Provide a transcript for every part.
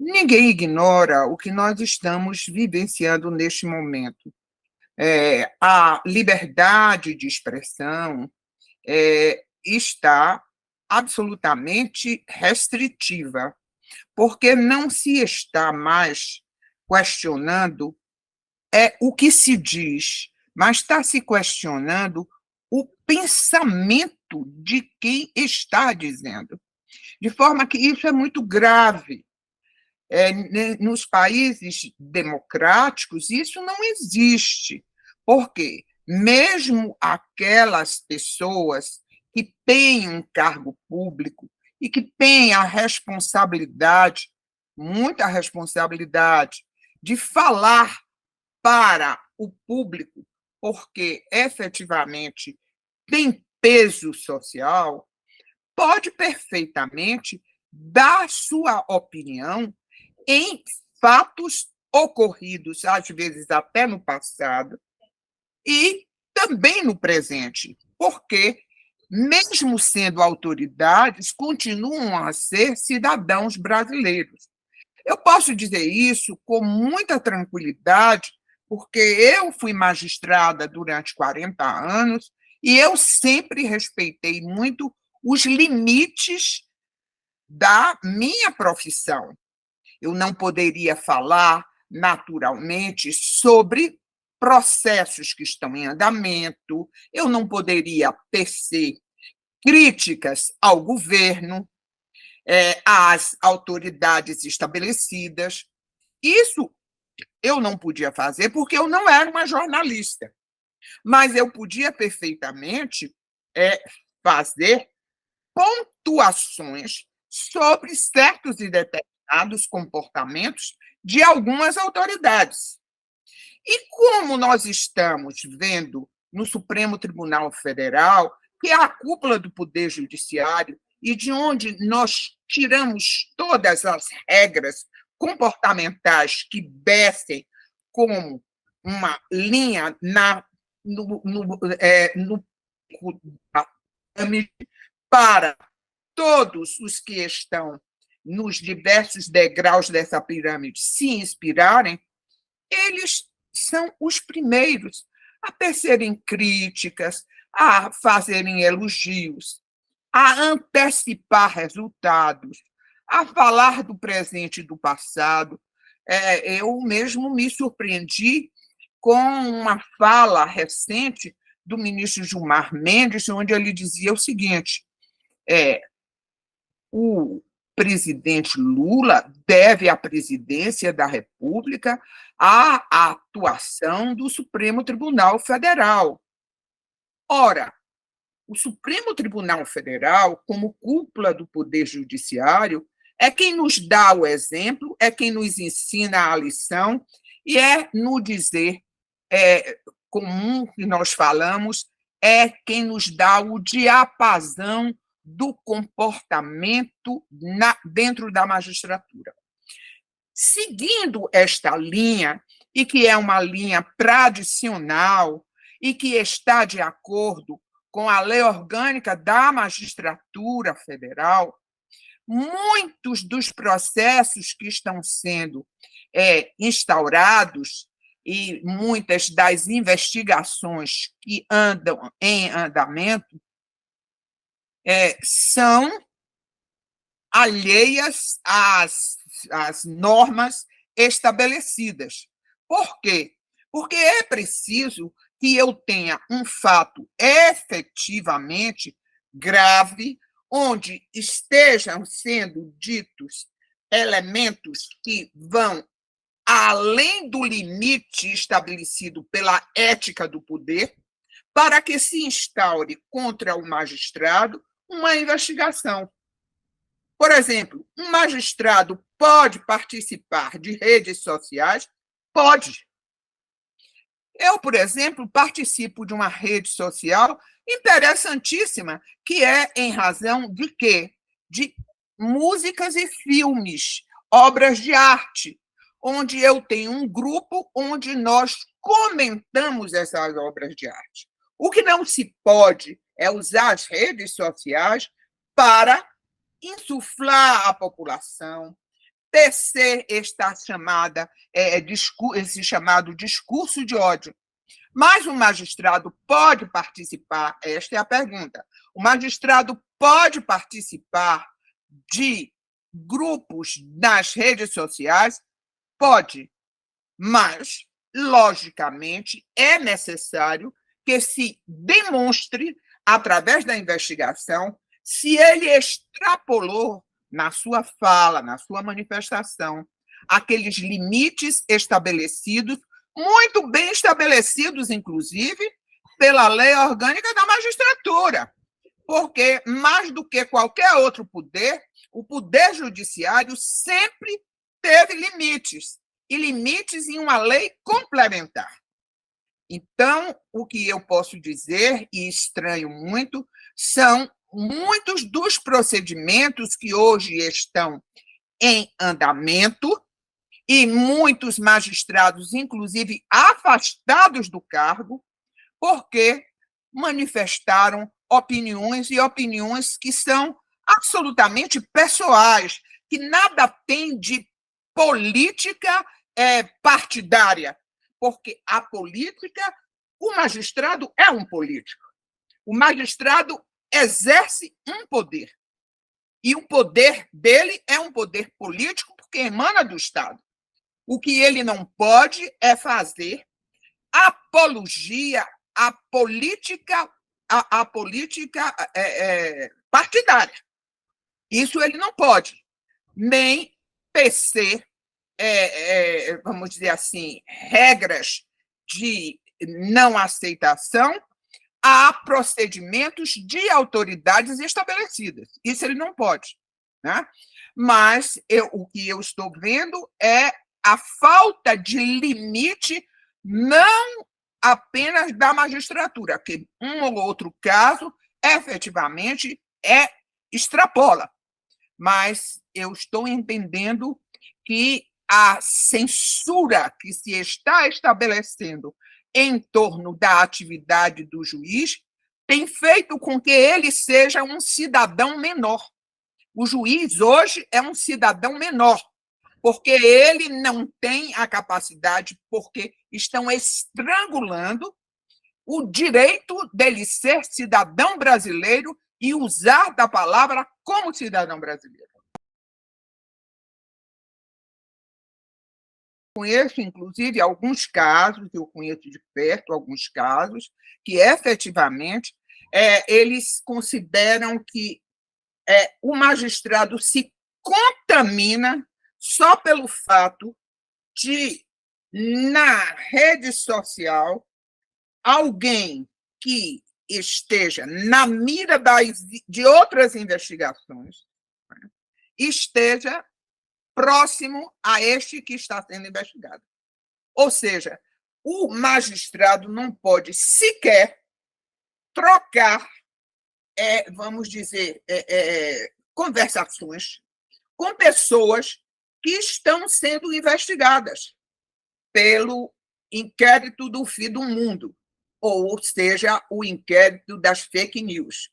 Ninguém ignora o que nós estamos vivenciando neste momento. A liberdade de expressão está absolutamente restritiva, porque não se está mais questionando o que se diz, mas está se questionando o pensamento de quem está dizendo. De forma que isso é muito grave. Nos países democráticos, isso não existe. Por quê? Mesmo aquelas pessoas que têm um cargo público e que têm a responsabilidade, muita responsabilidade, de falar para o público, porque efetivamente tem peso social, pode perfeitamente dar sua opinião em fatos ocorridos, às vezes até no passado, e também no presente, porque, mesmo sendo autoridades, continuam a ser cidadãos brasileiros. Eu posso dizer isso com muita tranquilidade, porque eu fui magistrada durante 40 anos e eu sempre respeitei muito os limites da minha profissão. Eu não poderia falar naturalmente sobre processos que estão em andamento, eu não poderia tecer críticas ao governo, às autoridades estabelecidas. Isso eu não podia fazer porque eu não era uma jornalista, mas eu podia perfeitamente fazer pontuações sobre certos e determinados comportamentos de algumas autoridades. E como nós estamos vendo no Supremo Tribunal Federal, que é a cúpula do Poder Judiciário, e de onde nós tiramos todas as regras comportamentais que descem como uma linha no para todos os que estão nos diversos degraus dessa pirâmide se inspirarem, eles são os primeiros a tecerem críticas, a fazerem elogios, a antecipar resultados, a falar do presente e do passado. Eu mesmo me surpreendi com uma fala recente do ministro Gilmar Mendes, onde ele dizia o seguinte: o presidente Lula deve à presidência da República à atuação do Supremo Tribunal Federal. Ora, o Supremo Tribunal Federal, como cúpula do Poder Judiciário, é quem nos dá o exemplo, é quem nos ensina a lição e é no dizer comum que nós falamos, é quem nos dá o diapasão do comportamento dentro da magistratura. Seguindo esta linha, e que é uma linha tradicional e que está de acordo com a Lei Orgânica da Magistratura Federal, muitos dos processos que estão sendo instaurados e muitas das investigações que andam em andamento são alheias às normas estabelecidas. Por quê? Porque é preciso que eu tenha um fato efetivamente grave, onde estejam sendo ditos elementos que vão além do limite estabelecido pela ética do poder, para que se instaure contra o magistrado uma investigação. Por exemplo, um magistrado pode participar de redes sociais? Pode. Eu, por exemplo, participo de uma rede social interessantíssima, que é em razão de quê? De músicas e filmes, obras de arte, onde eu tenho um grupo onde nós comentamos essas obras de arte. O que não se pode é usar as redes sociais para insuflar a população, tecer esse chamado discurso de ódio. Mas o magistrado pode participar, esta é a pergunta, o magistrado pode participar de grupos nas redes sociais? Pode, mas, logicamente, é necessário que se demonstre, através da investigação, se ele extrapolou na sua fala, na sua manifestação, aqueles limites estabelecidos, muito bem estabelecidos, inclusive, pela lei orgânica da magistratura, porque, mais do que qualquer outro poder, o poder judiciário sempre teve limites, e limites em uma lei complementar. Então, o que eu posso dizer, e estranho muito, são muitos dos procedimentos que hoje estão em andamento, e muitos magistrados, inclusive, afastados do cargo, porque manifestaram opiniões que são absolutamente pessoais, que nada tem de política partidária, porque a política, o magistrado é um político. O magistrado exerce um poder. E o poder dele é um poder político porque emana do Estado. O que ele não pode é fazer apologia à política, partidária. Isso ele não pode. Nem tecer, vamos dizer assim, regras de não aceitação a procedimentos de autoridades estabelecidas. Isso ele não pode. Né? Mas o que eu estou vendo é a falta de limite, não apenas da magistratura, que um ou outro caso, efetivamente, extrapola. Mas eu estou entendendo que a censura que se está estabelecendo em torno da atividade do juiz tem feito com que ele seja um cidadão menor. O juiz hoje é um cidadão menor, porque ele não tem a capacidade, porque estão estrangulando o direito dele ser cidadão brasileiro e usar da palavra como cidadão brasileiro. Conheço, inclusive, alguns casos, eu conheço de perto alguns casos, que efetivamente eles consideram que o magistrado se contamina só pelo fato de, na rede social, alguém que esteja na mira de outras investigações esteja próximo a este que está sendo investigado. Ou seja, o magistrado não pode sequer trocar, vamos dizer, conversações com pessoas que estão sendo investigadas pelo inquérito do fim do mundo, ou seja, o inquérito das fake news.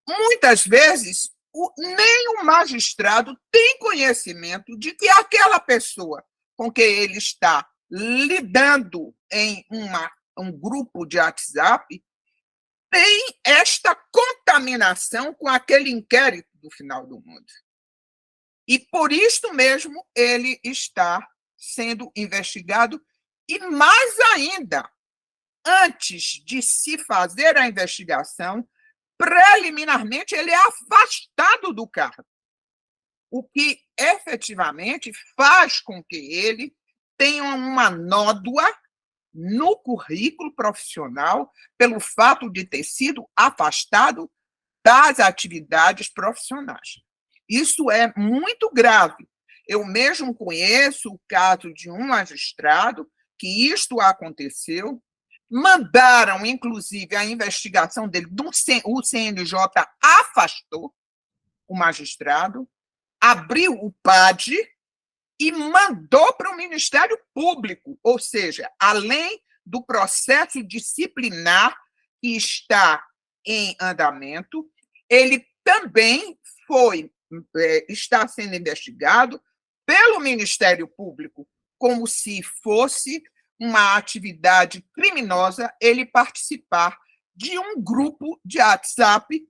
Muitas vezes, nem o magistrado tem conhecimento de que aquela pessoa com que ele está lidando em um grupo de WhatsApp tem esta contaminação com aquele inquérito do final do mundo. E, por isso mesmo, ele está sendo investigado. E, mais ainda, antes de se fazer a investigação, preliminarmente, ele é afastado do cargo, o que efetivamente faz com que ele tenha uma nódoa no currículo profissional pelo fato de ter sido afastado das atividades profissionais. Isso é muito grave. Eu mesmo conheço o caso de um magistrado que isto aconteceu, mandaram, inclusive, a investigação dele, o CNJ afastou o magistrado, abriu o PAD e mandou para o Ministério Público, ou seja, além do processo disciplinar que está em andamento, ele também está sendo investigado pelo Ministério Público, como se fosse uma atividade criminosa ele participar de um grupo de WhatsApp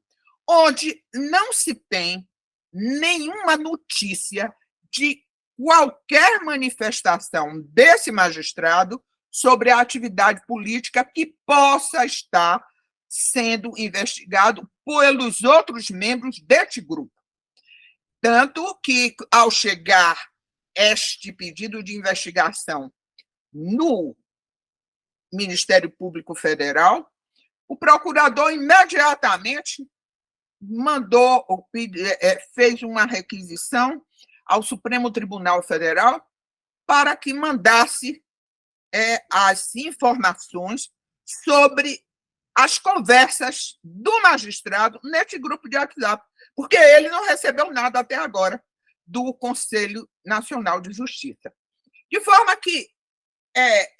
onde não se tem nenhuma notícia de qualquer manifestação desse magistrado sobre a atividade política que possa estar sendo investigado pelos outros membros deste grupo. Tanto que, ao chegar este pedido de investigação no Ministério Público Federal, o procurador imediatamente fez uma requisição ao Supremo Tribunal Federal para que mandasse as informações sobre as conversas do magistrado neste grupo de WhatsApp, porque ele não recebeu nada até agora do Conselho Nacional de Justiça. De forma que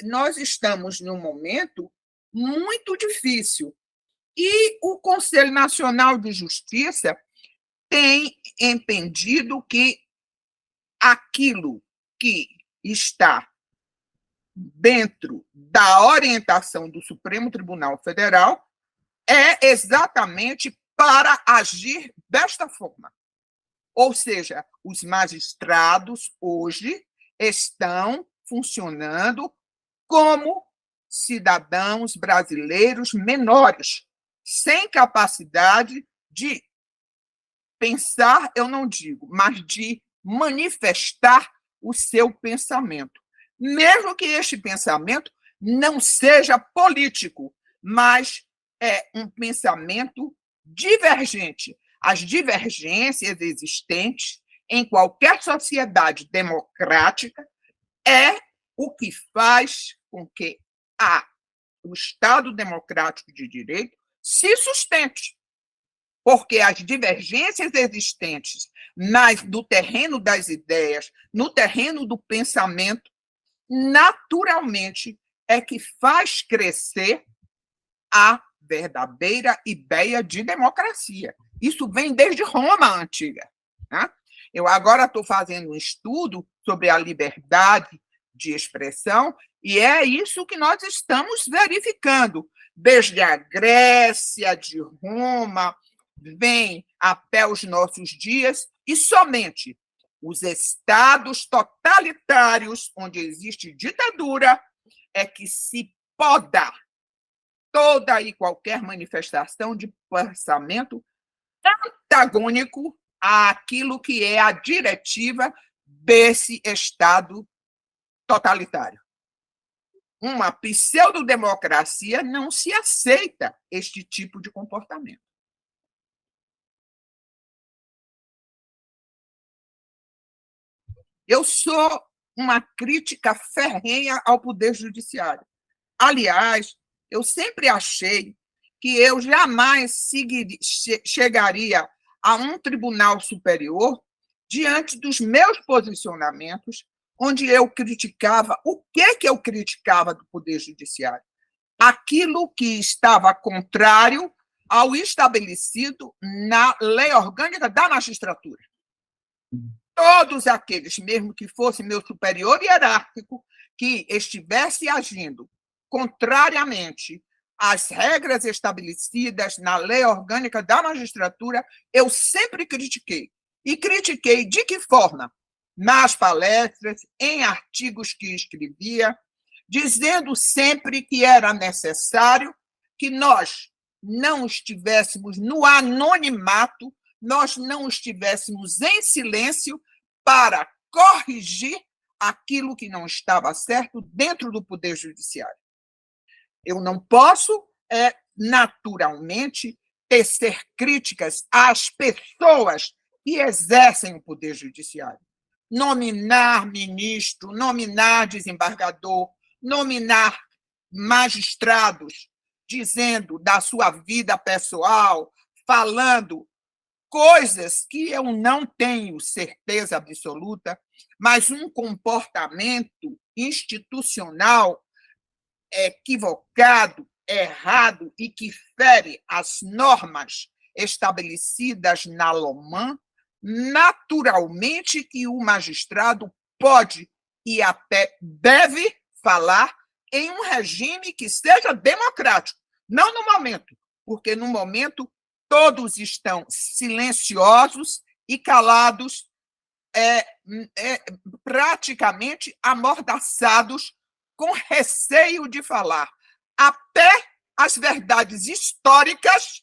nós estamos num momento muito difícil e o Conselho Nacional de Justiça tem entendido que aquilo que está dentro da orientação do Supremo Tribunal Federal é exatamente para agir desta forma. Ou seja, os magistrados hoje estão funcionando como cidadãos brasileiros menores, sem capacidade de pensar, eu não digo, mas de manifestar o seu pensamento. Mesmo que este pensamento não seja político, mas é um pensamento divergente. As divergências existentes em qualquer sociedade democrática é o que faz com que o Estado democrático de direito se sustente. Porque as divergências existentes no terreno das ideias, no terreno do pensamento, naturalmente é que faz crescer a verdadeira ideia de democracia. Isso vem desde Roma antiga. Né? Eu agora estou fazendo um estudo sobre a liberdade de expressão e é isso que nós estamos verificando. Desde a Grécia, de Roma, vem até os nossos dias, e somente os estados totalitários, onde existe ditadura, é que se poda toda e qualquer manifestação de pensamento antagônico àquilo que é a diretiva desse Estado totalitário. Uma pseudodemocracia não se aceita este tipo de comportamento. Eu sou uma crítica ferrenha ao Poder Judiciário. Aliás, eu sempre achei que eu jamais chegaria a um tribunal superior diante dos meus posicionamentos, onde eu criticava. O que eu criticava do Poder Judiciário? Aquilo que estava contrário ao estabelecido na Lei Orgânica da Magistratura. Todos aqueles, mesmo que fosse meu superior hierárquico, que estivesse agindo contrariamente às regras estabelecidas na Lei Orgânica da Magistratura, eu sempre critiquei. E critiquei de que forma? Nas palestras, em artigos que escrevia, dizendo sempre que era necessário que nós não estivéssemos no anonimato, nós não estivéssemos em silêncio para corrigir aquilo que não estava certo dentro do Poder Judiciário. Eu não posso, naturalmente, tecer críticas às pessoas que exercem o Poder Judiciário. Nominar ministro, nominar desembargador, nominar magistrados, dizendo da sua vida pessoal, falando coisas que eu não tenho certeza absoluta, mas um comportamento institucional equivocado, errado e que fere as normas estabelecidas na LOMAN, naturalmente que o magistrado pode e até deve falar em um regime que seja democrático, não no momento, porque no momento todos estão silenciosos e calados, praticamente amordaçados, com receio de falar. Até as verdades históricas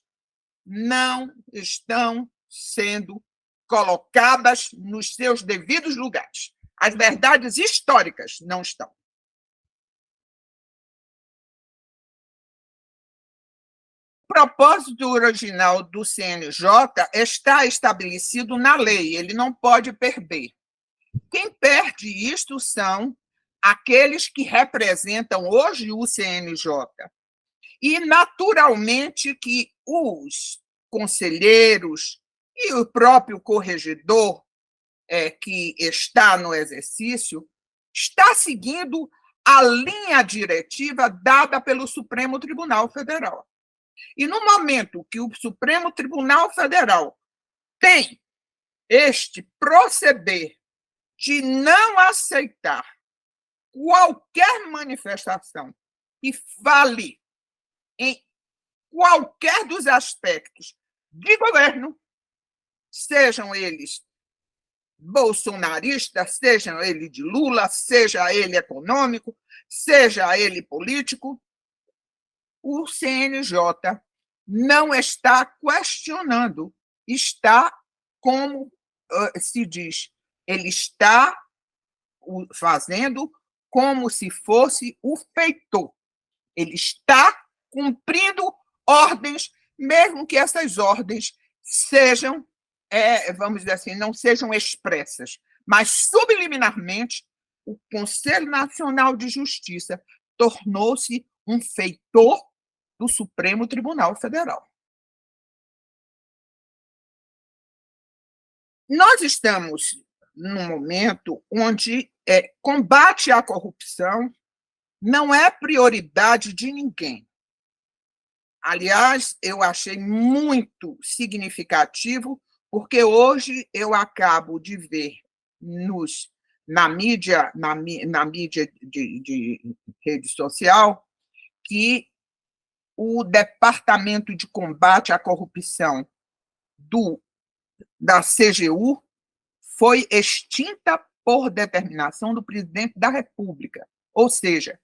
não estão sendo colocadas nos seus devidos lugares. As verdades históricas não estão. O propósito original do CNJ está estabelecido na lei, ele não pode perder. Quem perde isto são aqueles que representam hoje o CNJ. E, naturalmente, que os conselheiros e o próprio corregedor que está no exercício está seguindo a linha diretiva dada pelo Supremo Tribunal Federal. E no momento que o Supremo Tribunal Federal tem este proceder de não aceitar qualquer manifestação que fale em qualquer dos aspectos de governo, sejam eles bolsonaristas, sejam ele de Lula, seja ele econômico, seja ele político, o CNJ não está questionando, está, como se diz, ele está fazendo como se fosse o feitor. Ele está cumprindo ordens, mesmo que essas ordens sejam, vamos dizer assim, não sejam expressas, mas subliminarmente o Conselho Nacional de Justiça tornou-se um feitor do Supremo Tribunal Federal. Nós estamos num momento onde combate à corrupção não é prioridade de ninguém. Aliás, eu achei muito significativo, porque hoje eu acabo de ver na mídia de rede social que o Departamento de Combate à Corrupção da CGU foi extinta por determinação do presidente da República. Ou seja,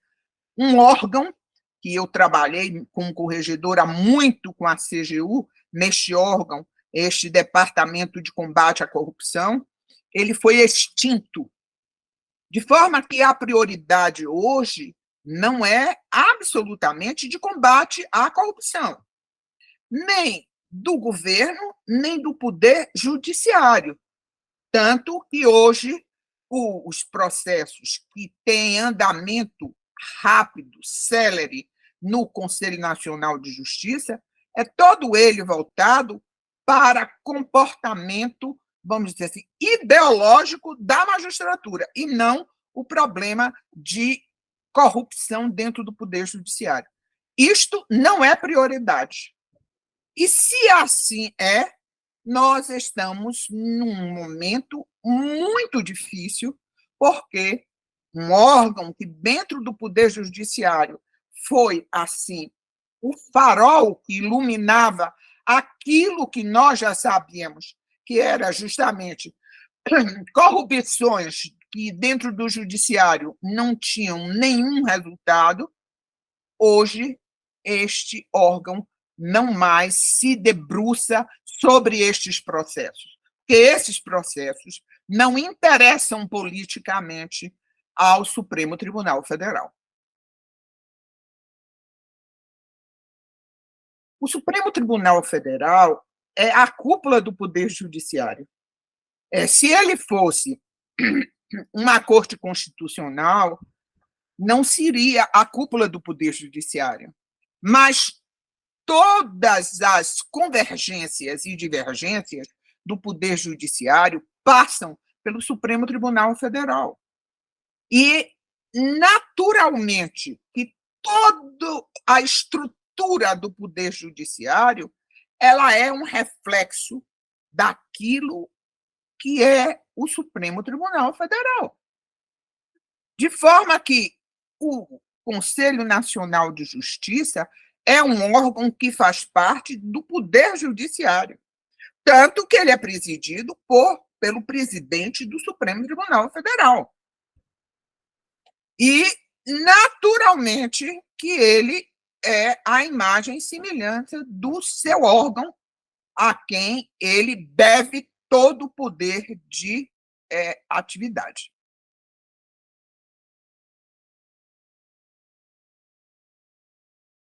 um órgão que eu trabalhei como corregedora muito com a CGU, neste órgão, este Departamento de Combate à Corrupção, ele foi extinto. De forma que a prioridade hoje não é absolutamente de combate à corrupção, nem do governo, nem do poder judiciário. Tanto que hoje os processos que têm andamento rápido, célere, no Conselho Nacional de Justiça, todo ele voltado para comportamento, vamos dizer assim, ideológico da magistratura, e não o problema de corrupção dentro do Poder Judiciário. Isto não é prioridade. E se assim nós estamos num momento muito difícil, porque um órgão que, dentro do Poder Judiciário, foi, assim, o farol que iluminava aquilo que nós já sabíamos, que era justamente corrupções que, dentro do Judiciário, não tinham nenhum resultado, hoje este órgão não mais se debruça sobre estes processos, porque esses processos não interessam politicamente ao Supremo Tribunal Federal. O Supremo Tribunal Federal é a cúpula do Poder Judiciário. Se ele fosse uma corte constitucional, não seria a cúpula do Poder Judiciário. Mas todas as convergências e divergências do Poder Judiciário passam pelo Supremo Tribunal Federal. E, naturalmente, que toda a estrutura do Poder Judiciário ela é um reflexo daquilo que é o Supremo Tribunal Federal. De forma que o Conselho Nacional de Justiça é um órgão que faz parte do Poder Judiciário, tanto que ele é presidido pelo presidente do Supremo Tribunal Federal. E, naturalmente, que ele é a imagem e semelhança do seu órgão, a quem ele deve todo o poder de atividade.